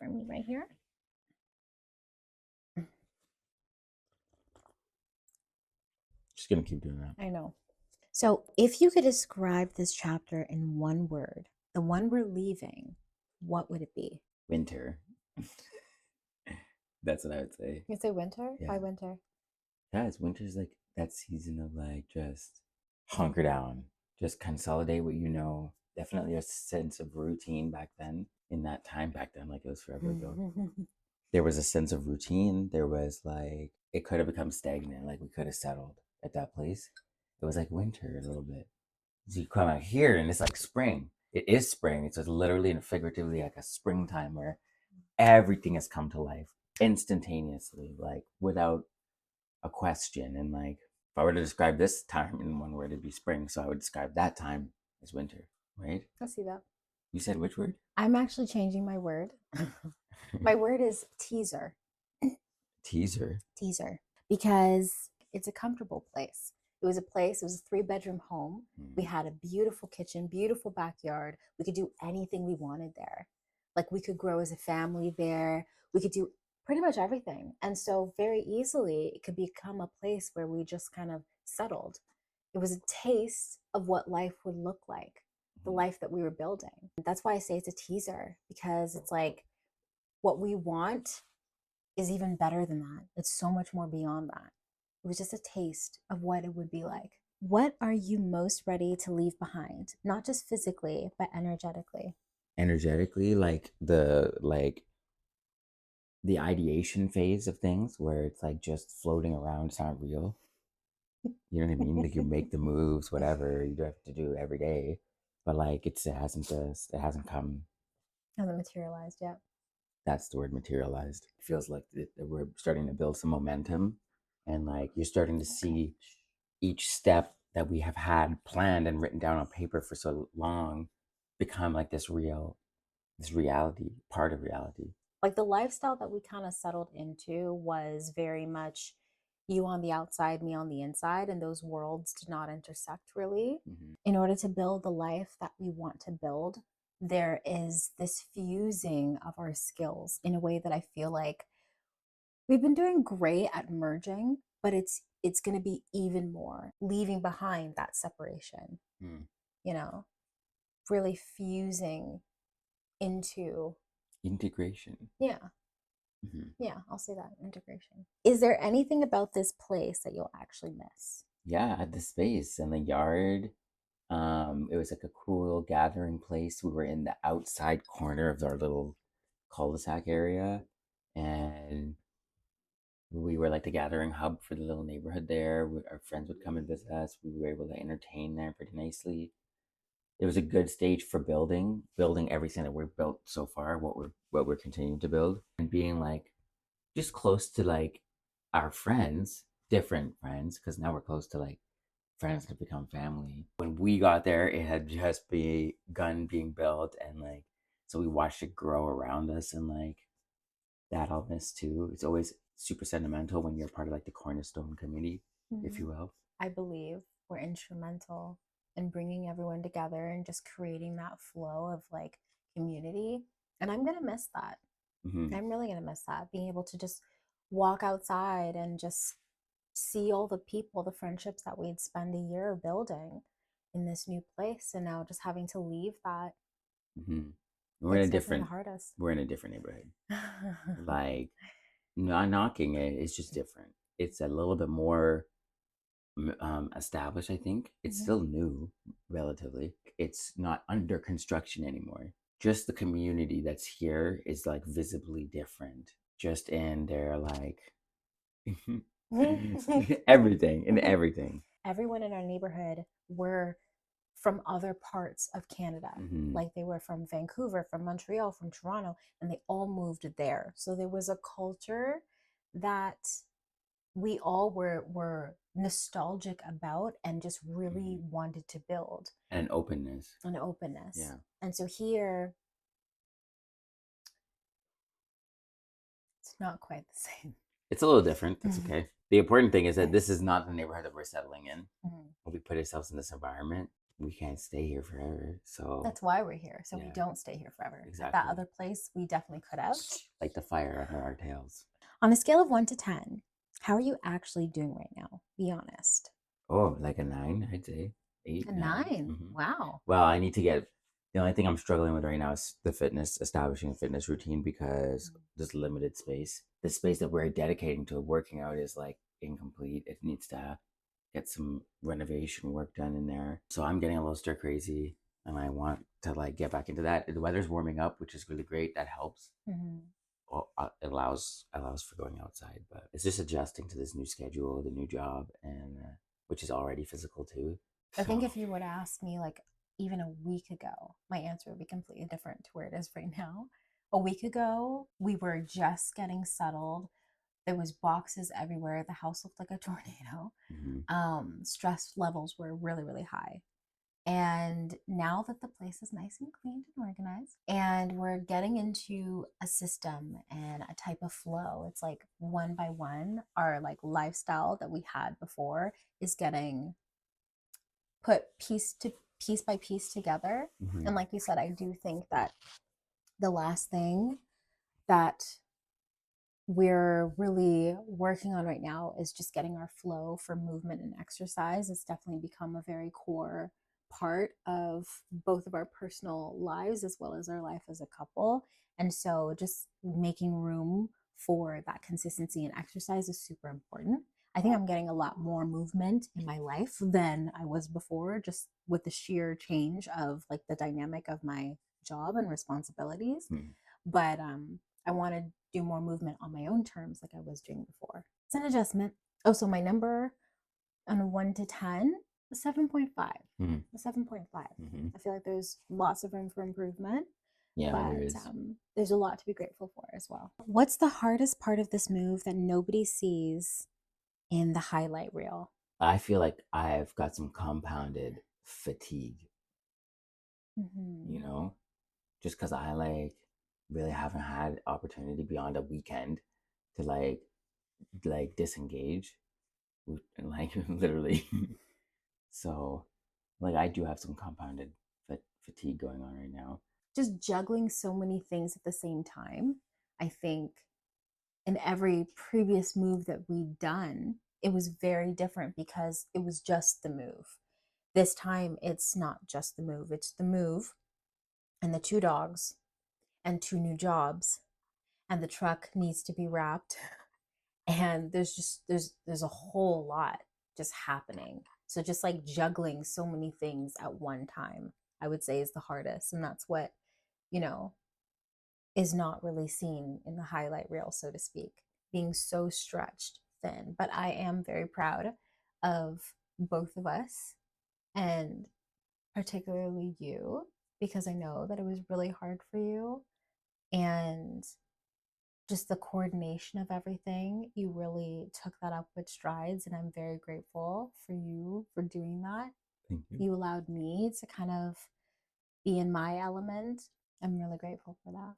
for me right here. Just gonna keep doing that. I know. So if you could describe this chapter in one word, the one we're leaving, what would it be? Winter. That's what I would say. You say winter? Yeah. Why winter? Guys, winter's like that season of like just hunker down, just consolidate what you know. Definitely a sense of routine back then. In that time back then, like it was forever ago. There was a sense of routine. There was like it could have become stagnant, like we could have settled at that place. It was like winter a little bit. So you come out here and it's like spring. It is spring. It's just literally and figuratively like a springtime where everything has come to life instantaneously, like without a question. And like if I were to describe this time in one word, it'd be spring. So I would describe that time as winter, right? I see that. You said which word? I'm actually changing my word. My word is teaser. Teaser. Teaser. Because it's a comfortable place. It was a 3-bedroom home. We had a beautiful kitchen, beautiful backyard. We could do anything we wanted there. Like we could grow as a family there. We could do pretty much everything. And so very easily it could become a place where we just kind of settled. It was a taste of what life would look like, the life that we were building. That's why I say it's a teaser, because it's like what we want is even better than that. It's so much more beyond that. It was just a taste of what it would be like. What are you most ready to leave behind? Not just physically, but energetically. Energetically, like the ideation phase of things where it's like just floating around, it's not real. You know what I mean? Like you make the moves, whatever you have to do every day, but like it hasn't come. Hasn't materialized yet. That's the word, materialized. It feels like we're starting to build some momentum, and like you're starting to see each step that we have had planned and written down on paper for so long become like this reality, part of reality. Like the lifestyle that we kind of settled into was very much you on the outside, me on the inside, and those worlds did not intersect really. In order to build the life that we want to build, there is this fusing of our skills in a way that I feel like we've been doing great at merging, but it's going to be even more leaving behind that separation. You know, really fusing into Integration. yeah. Yeah, I'll say that, integration. Is there anything about this place that you'll actually miss? Yeah, the space and the yard. It was like a cool gathering place. We were in the outside corner of our little cul-de-sac area, and we were like the gathering hub for the little neighborhood there. Our friends would come and visit us. We were able to entertain there pretty nicely. It was a good stage for building everything that we've built so far, what we're continuing to build, and being like just close to like our friends, different friends, because now we're close to like friends that become family. When we got there, it had just begun being built, and like so we watched it grow around us, and like that I'll miss too. It's always super sentimental when you're part of like the cornerstone community, if you will. I believe we're instrumental in bringing everyone together and just creating that flow of like community. And I'm going to miss that. I'm really going to miss that. Being able to just walk outside and just see all the people, the friendships that we'd spend a year building in this new place. And now just having to leave that. We're in a different neighborhood. Like not knocking it, it's just different. It's a little bit more established. I think it's still new relatively. It's not under construction anymore. Just the community that's here is like visibly different, just in their like everything. Everyone in our neighborhood were from other parts of Canada. Like they were from Vancouver, from Montreal, from Toronto, and they all moved there. So there was a culture that we all were nostalgic about and just really wanted to build. An openness. Yeah. And so here, it's not quite the same. It's a little different. That's okay. The important thing is that this is not the neighborhood that we're settling in. We put ourselves in this environment. we can't stay here forever. So That's why we're here. So we yeah, don't stay here forever. At that exactly. other place, we definitely could have. Like the fire under our tails. On a scale of 1 to 10, how are you actually doing right now? Be honest. Oh, like a 9, I'd say. 8, A 9. 9. Wow. Well, I need to get. The only thing I'm struggling with right now is the fitness, establishing a fitness routine because there's limited space. The space that we're dedicating to working out is like incomplete. It needs to get some renovation work done in there. So I'm getting a little stir crazy, and I want to like get back into that. The weather's warming up, which is really great. That helps. Well, it allows for going outside, but it's just adjusting to this new schedule, the new job, and which is already physical too. I think if you would ask me like even a week ago, my answer would be completely different to where it is right now. A week ago, we were just getting settled. There was boxes everywhere. The house looked like a tornado. Stress levels were really, really high. And now that the place is nice and clean and organized, and we're getting into a system and a type of flow, it's like one by one, our like lifestyle that we had before is getting put piece by piece together. And like you said, I do think that the last thing that we're really working on right now is just getting our flow for movement and exercise. It's definitely become a very core part of both of our personal lives as well as our life as a couple. And so just making room for that consistency and exercise is super important. I think I'm getting a lot more movement in my life than I was before, just with the sheer change of like the dynamic of my job and responsibilities. But I want to do more movement on my own terms like I was doing before. It's an adjustment. Oh, so my number on a 1 to 10, a 7.5. A 7.5. I feel like there's lots of room for improvement. Yeah, but there is. There's a lot to be grateful for as well. What's the hardest part of this move that nobody sees in the highlight reel? I feel like I've got some compounded fatigue, you know, just because I like really haven't had opportunity beyond a weekend to like disengage, like literally. So, like I do have some compounded fatigue going on right now. Just juggling so many things at the same time. I think in every previous move that we'd done, it was very different because it was just the move. This time, it's not just the move, it's the move and the 2 dogs and 2 new jobs, and the truck needs to be wrapped. And there's a whole lot just happening. So just like juggling so many things at one time, I would say is the hardest. And that's what, you know, is not really seen in the highlight reel, so to speak, being so stretched thin. But I am very proud of both of us, and particularly you, because I know that it was really hard for you. And just the coordination of everything, you really took that up with strides. And I'm very grateful for you for doing that. Thank you. You allowed me to kind of be in my element. I'm really grateful for that.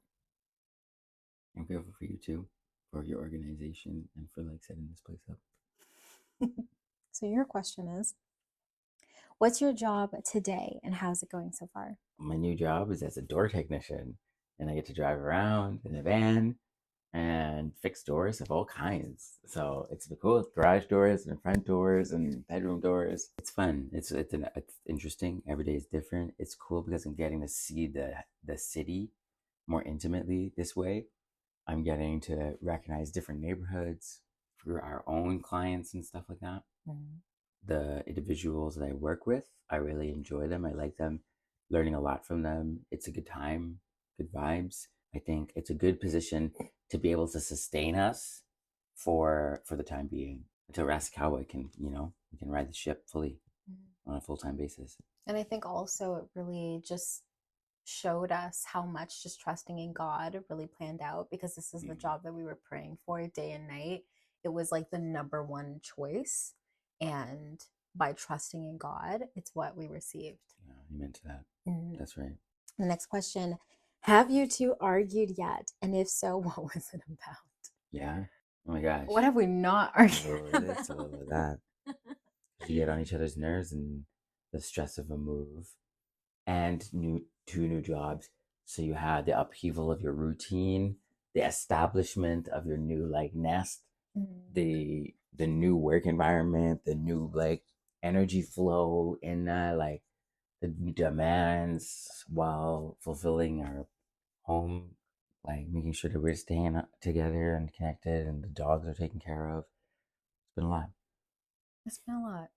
I'm grateful for you too, for your organization and for like setting this place up. So your question is, what's your job today and how's it going so far? My new job is as a door technician, and I get to drive around in a van and fix doors of all kinds. So it's cool. Garage doors and front doors and bedroom doors. It's fun. It's interesting. Every day is different. It's cool because I'm getting to see the city more intimately this way. I'm getting to recognize different neighborhoods for our own clients and stuff like that. The individuals that I work with, I really enjoy them. I like them, learning a lot from them. It's a good time, good vibes. I think it's a good position to be able to sustain us for the time being until Rasakawa can, we can ride the ship fully on a full-time basis. And I think also it really just showed us how much just trusting in God really planned out, because this is the job that we were praying for day and night. It was like the number one choice. And by trusting in God, it's what we received. Yeah, you meant that. That's right. The next question, have you two argued yet? And if so, what was it about? Yeah. Oh my gosh. What have we not argued about? It's a little bit of that. You get on each other's nerves and the stress of a move, and two new jobs. So you had the upheaval of your routine, the establishment of your new like nest, the new work environment, the new like energy flow in that, like the demands while fulfilling our home, like making sure that we're staying together and connected and the dogs are taken care of. It's been a lot. It's been a lot.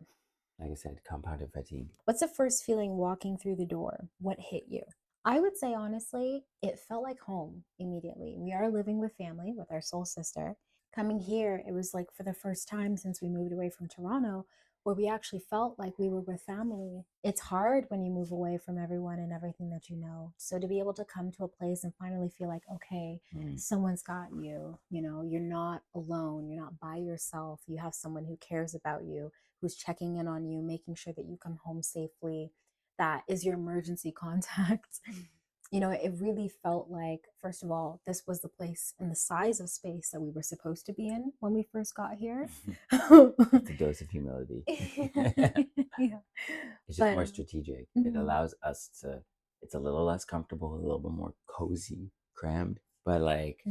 Like I said, compounded fatigue. What's the first feeling walking through the door? What hit you? I would say, honestly, it felt like home immediately. We are living with family, with our soul sister. Coming here, it was like for the first time since we moved away from Toronto, where we actually felt like we were with family. It's hard when you move away from everyone and everything that you know. So to be able to come to a place and finally feel like, okay, someone's got you, you're not alone, you're not by yourself, you have someone who cares about you, who's checking in on you, making sure that you come home safely, that is your emergency contact. It really felt like, first of all, this was the place and the size of space that we were supposed to be in when we first got here. It's a dose of humility. Yeah. It's just more strategic. It allows us to, it's a little less comfortable, a little bit more cozy, crammed, but like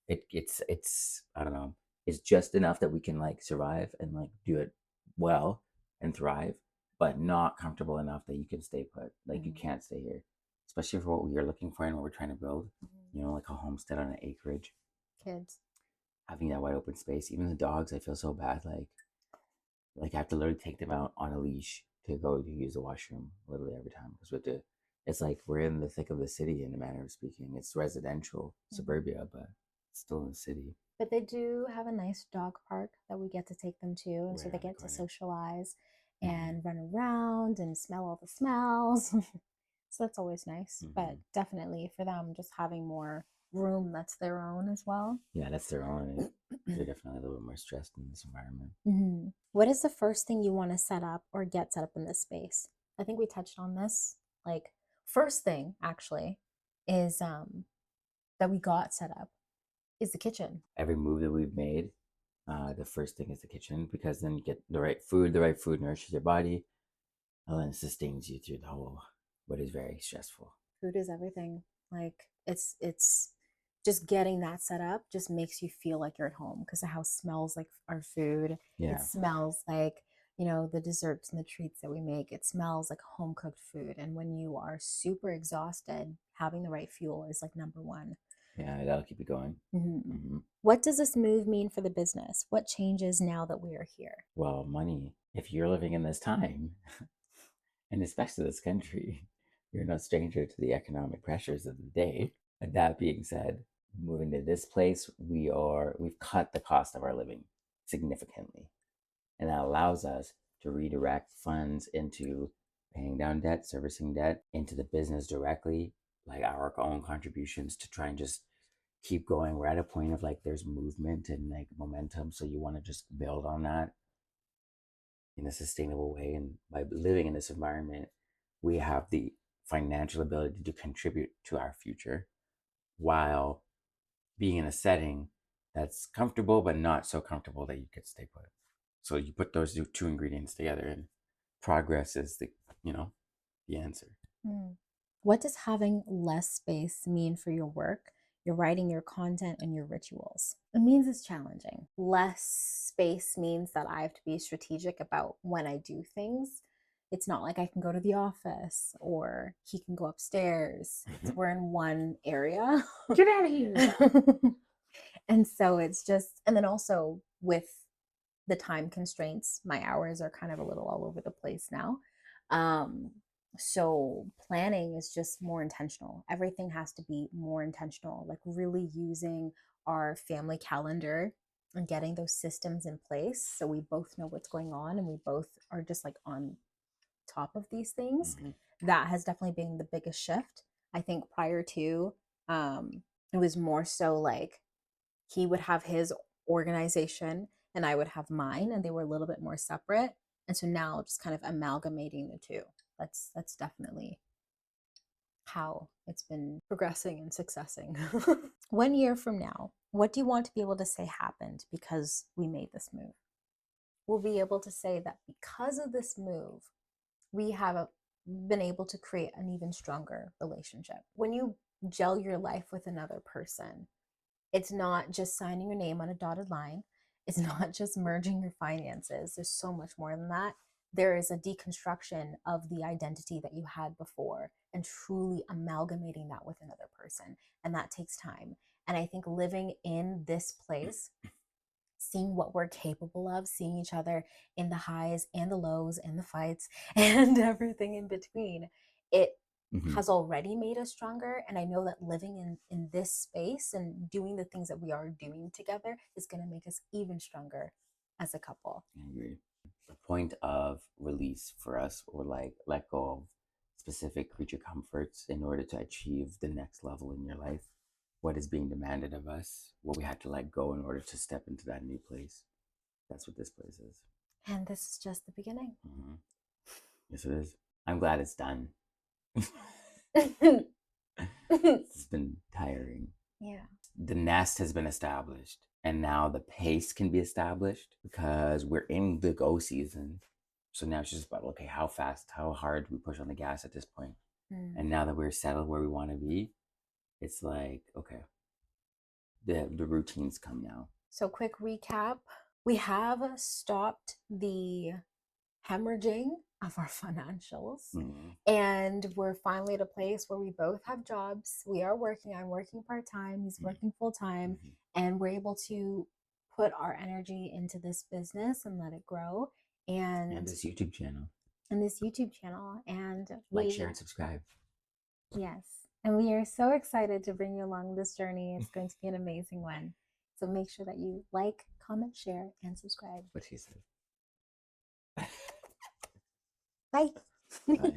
it's I don't know, it's just enough that we can like survive and like do it well and thrive, but not comfortable enough that you can stay put. Like you can't stay here, especially for what we are looking for and what we're trying to build. Like a homestead on an acreage. Kids. Having that wide open space, even the dogs, I feel so bad. Like I have to literally take them out on a leash to go to use the washroom literally every time because we have to. It's like we're in the thick of the city, in a manner of speaking. It's residential suburbia, but it's still in the city. But they do have a nice dog park that we get to take them to, and so Right they on the get to corner. socialize and run around and smell all the smells. So that's always nice. But definitely for them, just having more room that's their own as well. Yeah, that's their own. They're definitely a little bit more stressed in this environment. What is the first thing you want to set up or get set up in this space? I think we touched on this. Like, first thing actually is that we got set up is the kitchen. Every move that we've made, the first thing is the kitchen, because then you get the right food nourishes your body, and then sustains you through the whole what is very stressful. Food is everything. Like it's just getting that set up just makes you feel like you're at home because the house smells like our food. Yeah. It smells like, the desserts and the treats that we make. It smells like home cooked food. And when you are super exhausted, having the right fuel is like number one. Yeah, that'll keep you going. What does this move mean for the business? What changes now that we are here? Well, money. If you're living in this time, and especially this country, you're no stranger to the economic pressures of the day. And that being said, moving to this place, we've cut the cost of our living significantly. And that allows us to redirect funds into paying down debt, servicing debt, into the business directly, like our own contributions to try and just keep going. We're at a point of like there's movement and like momentum. So you want to just build on that in a sustainable way. And by living in this environment, we have the financial ability to contribute to our future while being in a setting that's comfortable, but not so comfortable that you could stay put. So you put those two ingredients together, and progress is the answer. What does having less space mean for your work, your writing, your content, and your rituals? It means it's challenging. Less space means that I have to be strategic about when I do things. It's not like I can go to the office or he can go upstairs. We're in one area. Get out of here. And so it's just, and then also with the time constraints, my hours are kind of a little all over the place now. So planning is just more intentional. Everything has to be more intentional, like really using our family calendar and getting those systems in place so we both know what's going on and we both are just like on top of these things. That has definitely been the biggest shift. I think prior to, it was more so like he would have his organization and I would have mine, and they were a little bit more separate. And so now just kind of amalgamating the two. That's definitely how it's been progressing and successing. 1 year from now, what do you want to be able to say happened because we made this move? We'll be able to say that because of this move, we have been able to create an even stronger relationship. When you gel your life with another person, it's not just signing your name on a dotted line. It's not just merging your finances. There's so much more than that. There is a deconstruction of the identity that you had before and truly amalgamating that with another person. And that takes time. And I think living in this place, seeing what we're capable of, seeing each other in the highs and the lows and the fights and everything in between, it has already made us stronger. And I know that living in this space and doing the things that we are doing together is going to make us even stronger as a couple. I agree. The point of release for us, or like let go of specific creature comforts in order to achieve the next level in your life. What is being demanded of us, what we had to let go in order to step into that new place. That's what this place is. And this is just the beginning. Yes, it is. I'm glad it's done. It's been tiring. Yeah. The nest has been established, and now the pace can be established because we're in the go season. So now it's just about, okay, how fast, how hard do we push on the gas at this point? And now that we're settled where we want to be, it's like, okay, the routines come now. So quick recap. We have stopped the hemorrhaging of our financials. And we're finally at a place where we both have jobs. We are working. I'm working part-time. He's working full-time. And we're able to put our energy into this business and let it grow. And this YouTube channel. And like, share, and subscribe. Yes. And we are so excited to bring you along this journey. It's going to be an amazing one. So make sure that you like, comment, share, and subscribe. What she said. Bye. Bye.